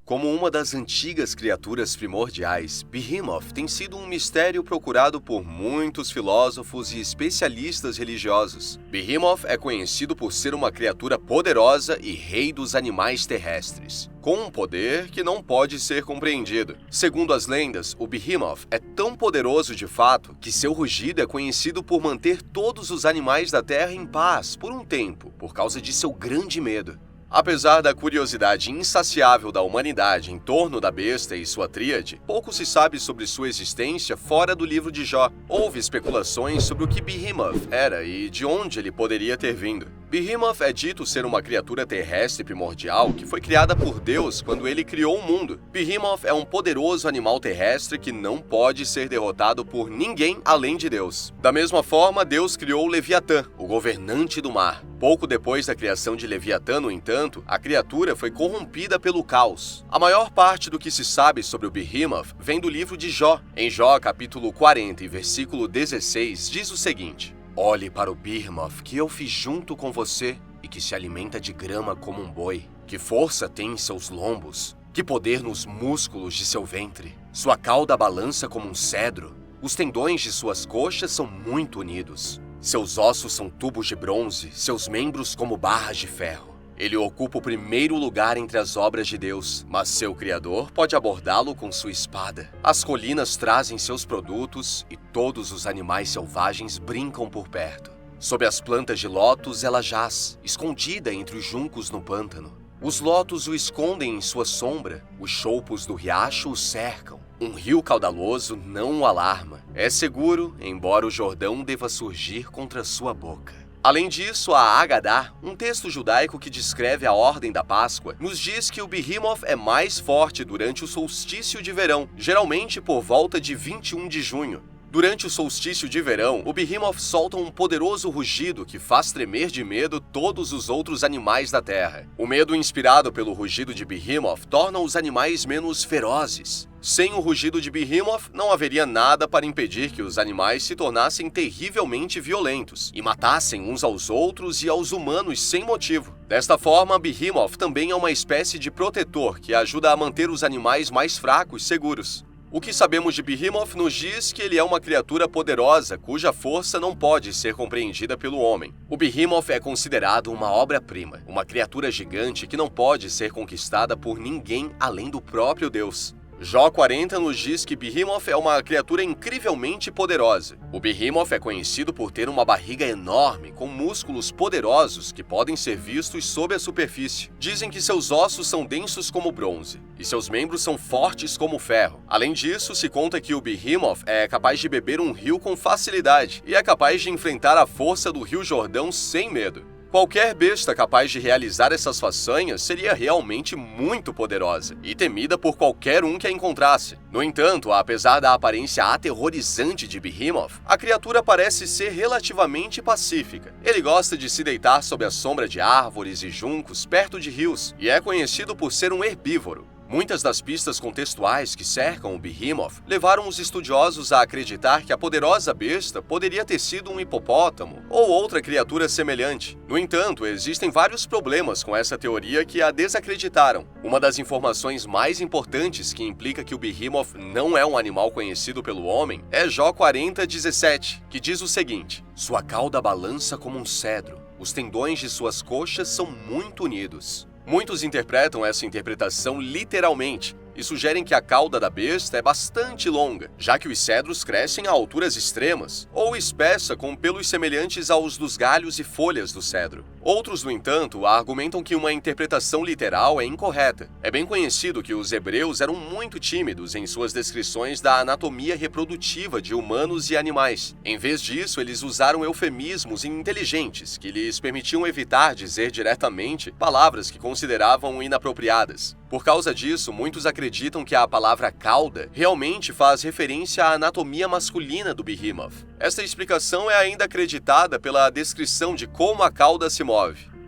Como uma das antigas criaturas primordiais, Behemoth tem sido um mistério procurado por muitos filósofos e especialistas religiosos. Behemoth é conhecido por ser uma criatura poderosa e rei dos animais terrestres, com um poder que não pode ser compreendido. Segundo as lendas, o Behemoth é tão poderoso de fato que seu rugido é conhecido por manter todos os animais da Terra em paz por um tempo, por causa de seu grande medo. Apesar da curiosidade insaciável da humanidade em torno da besta e sua tríade, pouco se sabe sobre sua existência fora do livro de Jó. Houve especulações sobre o que Behemoth era e de onde ele poderia ter vindo. Behemoth é dito ser uma criatura terrestre primordial que foi criada por Deus quando ele criou o mundo. Behemoth é um poderoso animal terrestre que não pode ser derrotado por ninguém além de Deus. Da mesma forma, Deus criou Leviatã, o governante do mar. Pouco depois da criação de Leviatã, no entanto, a criatura foi corrompida pelo caos. A maior parte do que se sabe sobre o Behemoth vem do livro de Jó. Em Jó, capítulo 40 e versículo 16, diz o seguinte: "Olhe para o Behemoth que eu fiz junto com você e que se alimenta de grama como um boi. Que força tem em seus lombos, que poder nos músculos de seu ventre. Sua cauda balança como um cedro, os tendões de suas coxas são muito unidos. Seus ossos são tubos de bronze, seus membros como barras de ferro. Ele ocupa o primeiro lugar entre as obras de Deus, mas seu Criador pode abordá-lo com sua espada. As colinas trazem seus produtos e todos os animais selvagens brincam por perto. Sob as plantas de lótus ela jaz, escondida entre os juncos no pântano. Os lótus o escondem em sua sombra, os choupos do riacho o cercam. Um rio caudaloso não o alarma. É seguro, embora o Jordão deva surgir contra sua boca." Além disso, a Agadá, um texto judaico que descreve a ordem da Páscoa, nos diz que o Behemoth é mais forte durante o solstício de verão, geralmente por volta de 21 de junho. Durante o solstício de verão, o Behemoth solta um poderoso rugido que faz tremer de medo todos os outros animais da Terra. O medo inspirado pelo rugido de Behemoth torna os animais menos ferozes. Sem o rugido de Behemoth, não haveria nada para impedir que os animais se tornassem terrivelmente violentos e matassem uns aos outros e aos humanos sem motivo. Desta forma, Behemoth também é uma espécie de protetor que ajuda a manter os animais mais fracos seguros. O que sabemos de Behemoth nos diz que ele é uma criatura poderosa cuja força não pode ser compreendida pelo homem. O Behemoth é considerado uma obra-prima, uma criatura gigante que não pode ser conquistada por ninguém além do próprio Deus. Jó 40 nos diz que Behemoth é uma criatura incrivelmente poderosa. O Behemoth é conhecido por ter uma barriga enorme, com músculos poderosos que podem ser vistos sob a superfície. Dizem que seus ossos são densos como bronze, e seus membros são fortes como ferro. Além disso, se conta que o Behemoth é capaz de beber um rio com facilidade, e é capaz de enfrentar a força do Rio Jordão sem medo. Qualquer besta capaz de realizar essas façanhas seria realmente muito poderosa e temida por qualquer um que a encontrasse. No entanto, apesar da aparência aterrorizante de Behemoth, a criatura parece ser relativamente pacífica. Ele gosta de se deitar sob a sombra de árvores e juncos perto de rios e é conhecido por ser um herbívoro. Muitas das pistas contextuais que cercam o Behemoth levaram os estudiosos a acreditar que a poderosa besta poderia ter sido um hipopótamo ou outra criatura semelhante. No entanto, existem vários problemas com essa teoria que a desacreditaram. Uma das informações mais importantes que implica que o Behemoth não é um animal conhecido pelo homem é Jó 40:17, que diz o seguinte: "Sua cauda balança como um cedro, os tendões de suas coxas são muito unidos." Muitos interpretam essa interpretação literalmente e sugerem que a cauda da besta é bastante longa, já que os cedros crescem a alturas extremas, ou espessa com pelos semelhantes aos dos galhos e folhas do cedro. Outros, no entanto, argumentam que uma interpretação literal é incorreta. É bem conhecido que os hebreus eram muito tímidos em suas descrições da anatomia reprodutiva de humanos e animais. Em vez disso, eles usaram eufemismos inteligentes que lhes permitiam evitar dizer diretamente palavras que consideravam inapropriadas. Por causa disso, muitos acreditam que a palavra cauda realmente faz referência à anatomia masculina do Behemoth. Esta explicação é ainda acreditada pela descrição de como a cauda se move.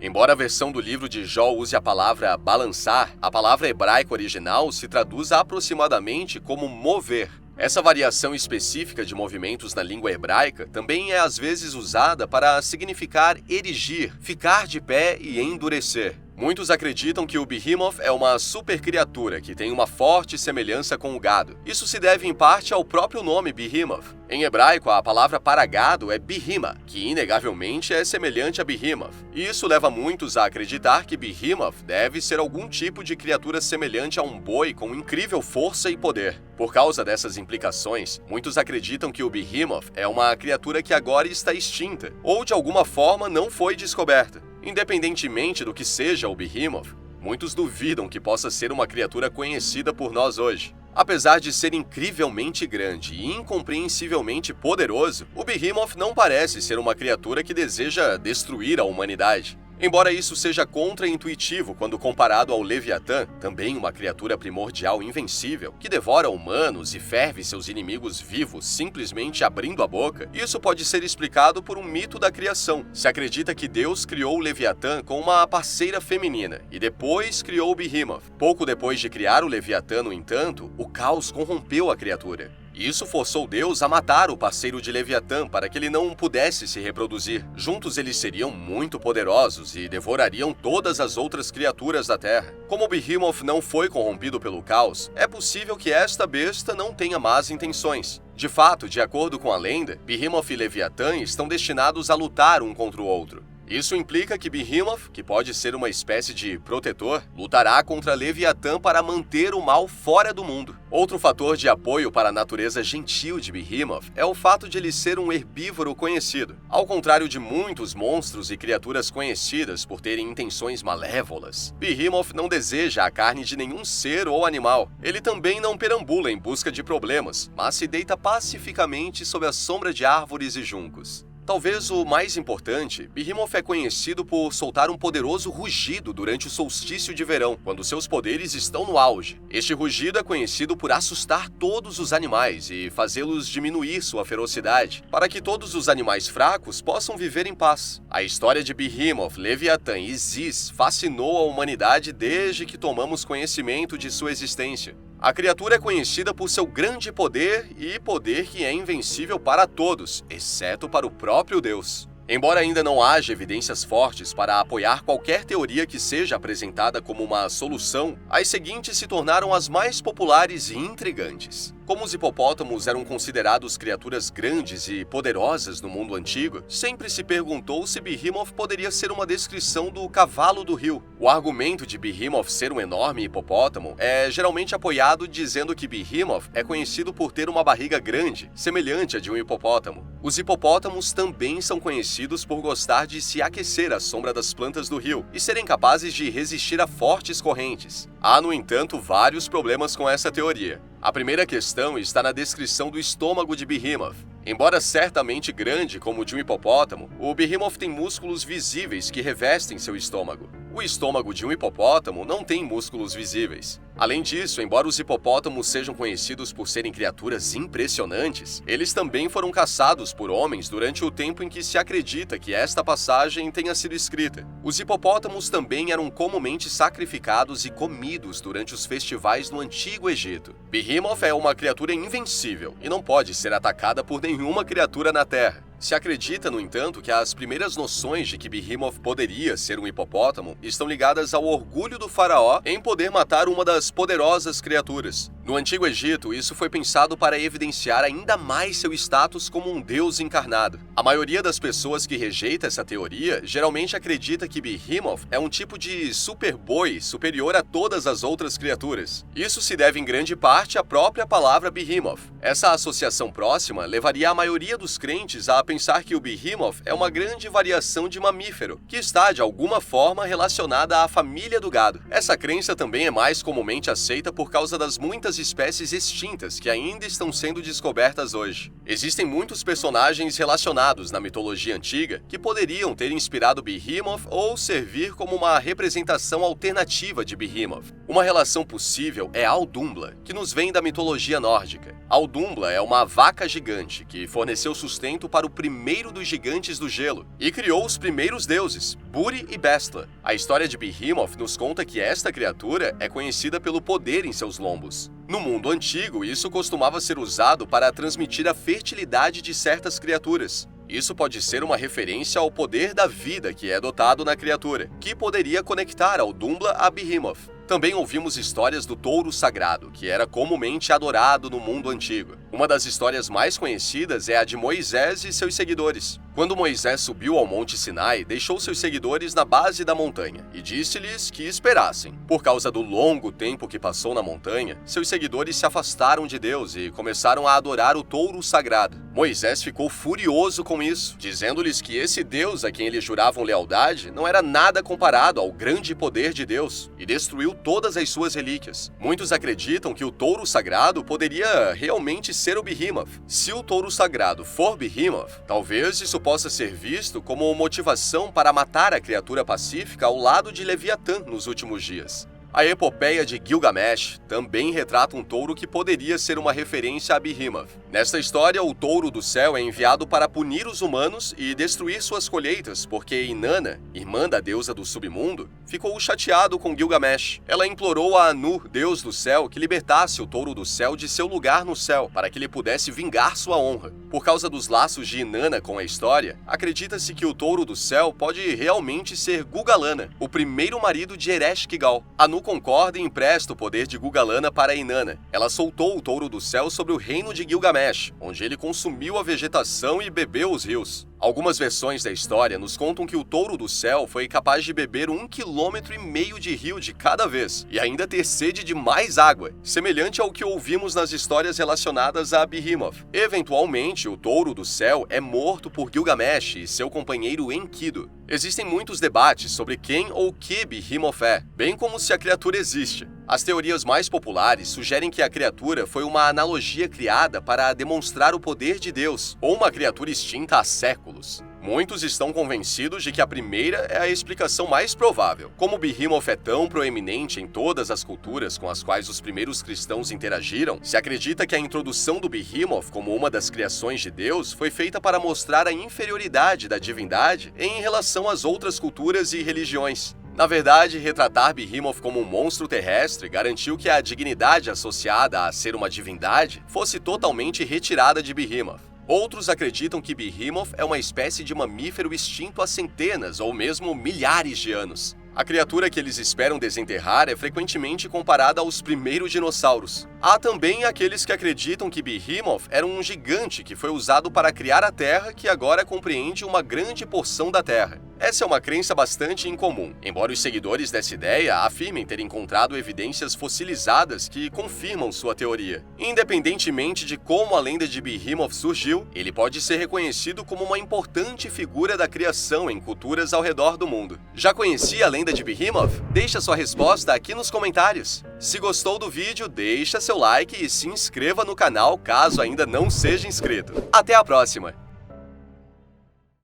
Embora a versão do livro de Jó use a palavra balançar, a palavra hebraica original se traduz aproximadamente como mover. Essa variação específica de movimentos na língua hebraica também é às vezes usada para significar erigir, ficar de pé e endurecer. Muitos acreditam que o Behemoth é uma supercriatura que tem uma forte semelhança com o gado. Isso se deve em parte ao próprio nome Behemoth. Em hebraico, a palavra para gado é Behima, que inegavelmente é semelhante a Behemoth. E isso leva muitos a acreditar que Behemoth deve ser algum tipo de criatura semelhante a um boi com incrível força e poder. Por causa dessas implicações, muitos acreditam que o Behemoth é uma criatura que agora está extinta, ou de alguma forma não foi descoberta. Independentemente do que seja o Behemoth, muitos duvidam que possa ser uma criatura conhecida por nós hoje. Apesar de ser incrivelmente grande e incompreensivelmente poderoso, o Behemoth não parece ser uma criatura que deseja destruir a humanidade. Embora isso seja contra-intuitivo quando comparado ao Leviatã, também uma criatura primordial invencível, que devora humanos e ferve seus inimigos vivos simplesmente abrindo a boca, isso pode ser explicado por um mito da criação. Se acredita que Deus criou o Leviatã com uma parceira feminina e depois criou o Behemoth. Pouco depois de criar o Leviatã, no entanto, o caos corrompeu a criatura. Isso forçou Deus a matar o parceiro de Leviatã para que ele não pudesse se reproduzir. Juntos eles seriam muito poderosos e devorariam todas as outras criaturas da Terra. Como o Behemoth não foi corrompido pelo caos, é possível que esta besta não tenha más intenções. De fato, de acordo com a lenda, Behemoth e Leviatã estão destinados a lutar um contra o outro. Isso implica que Behemoth, que pode ser uma espécie de protetor, lutará contra Leviatã para manter o mal fora do mundo. Outro fator de apoio para a natureza gentil de Behemoth é o fato de ele ser um herbívoro conhecido. Ao contrário de muitos monstros e criaturas conhecidas por terem intenções malévolas, Behemoth não deseja a carne de nenhum ser ou animal. Ele também não perambula em busca de problemas, mas se deita pacificamente sob a sombra de árvores e juncos. Talvez o mais importante, Behemoth é conhecido por soltar um poderoso rugido durante o solstício de verão, quando seus poderes estão no auge. Este rugido é conhecido por assustar todos os animais e fazê-los diminuir sua ferocidade, para que todos os animais fracos possam viver em paz. A história de Behemoth, Leviatã e Ziz fascinou a humanidade desde que tomamos conhecimento de sua existência. A criatura é conhecida por seu grande poder e poder que é invencível para todos, exceto para o próprio Deus. Embora ainda não haja evidências fortes para apoiar qualquer teoria que seja apresentada como uma solução, as seguintes se tornaram as mais populares e intrigantes. Como os hipopótamos eram considerados criaturas grandes e poderosas no mundo antigo, sempre se perguntou se Behemoth poderia ser uma descrição do cavalo do rio. O argumento de Behemoth ser um enorme hipopótamo é geralmente apoiado dizendo que Behemoth é conhecido por ter uma barriga grande, semelhante à de um hipopótamo. Os hipopótamos também são conhecidos por gostar de se aquecer à sombra das plantas do rio e serem capazes de resistir a fortes correntes. Há, no entanto, vários problemas com essa teoria. A primeira questão está na descrição do estômago de Behemoth. Embora certamente grande como o de um hipopótamo, o Behemoth tem músculos visíveis que revestem seu estômago. O estômago de um hipopótamo não tem músculos visíveis. Além disso, embora os hipopótamos sejam conhecidos por serem criaturas impressionantes, eles também foram caçados por homens durante o tempo em que se acredita que esta passagem tenha sido escrita. Os hipopótamos também eram comumente sacrificados e comidos durante os festivais no Antigo Egito. Behemoth é uma criatura invencível e não pode ser atacada por nenhuma criatura na Terra. Se acredita, no entanto, que as primeiras noções de que Behemoth poderia ser um hipopótamo estão ligadas ao orgulho do faraó em poder matar uma das poderosas criaturas. No Antigo Egito, isso foi pensado para evidenciar ainda mais seu status como um deus encarnado. A maioria das pessoas que rejeita essa teoria geralmente acredita que Behemoth é um tipo de super-boi superior a todas as outras criaturas. Isso se deve em grande parte à própria palavra Behemoth. Essa associação próxima levaria a maioria dos crentes a pensar que o Behemoth é uma grande variação de mamífero, que está de alguma forma relacionada à família do gado. Essa crença também é mais comumente aceita por causa das muitas espécies extintas que ainda estão sendo descobertas hoje. Existem muitos personagens relacionados na mitologia antiga que poderiam ter inspirado Behemoth ou servir como uma representação alternativa de Behemoth. Uma relação possível é Audumbla, que nos vem da mitologia nórdica. Audumbla é uma vaca gigante que forneceu sustento para o primeiro dos gigantes do gelo e criou os primeiros deuses, Buri e Bestla. A história de Behemoth nos conta que esta criatura é conhecida pelo poder em seus lombos. No mundo antigo, isso costumava ser usado para transmitir a fertilidade de certas criaturas. Isso pode ser uma referência ao poder da vida que é dotado na criatura, que poderia conectar ao Dumbla a Behemoth. Também ouvimos histórias do touro sagrado, que era comumente adorado no mundo antigo. Uma das histórias mais conhecidas é a de Moisés e seus seguidores. Quando Moisés subiu ao Monte Sinai, deixou seus seguidores na base da montanha e disse-lhes que esperassem. Por causa do longo tempo que passou na montanha, seus seguidores se afastaram de Deus e começaram a adorar o touro sagrado. Moisés ficou furioso com isso, dizendo-lhes que esse Deus a quem eles juravam lealdade não era nada comparado ao grande poder de Deus, e destruiu todas as suas relíquias. Muitos acreditam que o touro sagrado poderia realmente ser o Behemoth. Se o touro sagrado for Behemoth, talvez isso possa ser visto como motivação para matar a criatura pacífica ao lado de Leviatã nos últimos dias. A epopeia de Gilgamesh também retrata um touro que poderia ser uma referência a Behemoth. Nesta história, o touro do céu é enviado para punir os humanos e destruir suas colheitas, porque Inanna, irmã da deusa do submundo, ficou chateado com Gilgamesh. Ela implorou a Anu, deus do céu, que libertasse o touro do céu de seu lugar no céu, para que ele pudesse vingar sua honra. Por causa dos laços de Inanna com a história, acredita-se que o touro do céu pode realmente ser Gugalana, o primeiro marido de Ereshkigal. Anu concorda e empresta o poder de Gugalana para Inanna. Ela soltou o touro do céu sobre o reino de Gilgamesh, onde ele consumiu a vegetação e bebeu os rios. Algumas versões da história nos contam que o touro do céu foi capaz de beber 1,5 km de rio de cada vez e ainda ter sede de mais água, semelhante ao que ouvimos nas histórias relacionadas a Behemoth. Eventualmente, o touro do céu é morto por Gilgamesh e seu companheiro Enkidu. Existem muitos debates sobre quem ou que Behemoth é, bem como se a criatura existe. As teorias mais populares sugerem que a criatura foi uma analogia criada para demonstrar o poder de Deus, ou uma criatura extinta há séculos. Muitos estão convencidos de que a primeira é a explicação mais provável. Como Behemoth é tão proeminente em todas as culturas com as quais os primeiros cristãos interagiram, se acredita que a introdução do Behemoth como uma das criações de Deus foi feita para mostrar a inferioridade da divindade em relação às outras culturas e religiões. Na verdade, retratar Behemoth como um monstro terrestre garantiu que a dignidade associada a ser uma divindade fosse totalmente retirada de Behemoth. Outros acreditam que Behemoth é uma espécie de mamífero extinto há centenas ou mesmo milhares de anos. A criatura que eles esperam desenterrar é frequentemente comparada aos primeiros dinossauros. Há também aqueles que acreditam que Behemoth era um gigante que foi usado para criar a Terra, que agora compreende uma grande porção da Terra. Essa é uma crença bastante incomum, embora os seguidores dessa ideia afirmem ter encontrado evidências fossilizadas que confirmam sua teoria. Independentemente de como a lenda de Behemoth surgiu, ele pode ser reconhecido como uma importante figura da criação em culturas ao redor do mundo. Já conhecia a lenda de Behemoth? Deixa sua resposta aqui nos comentários. Se gostou do vídeo, deixa seu like e se inscreva no canal caso ainda não seja inscrito. Até a próxima!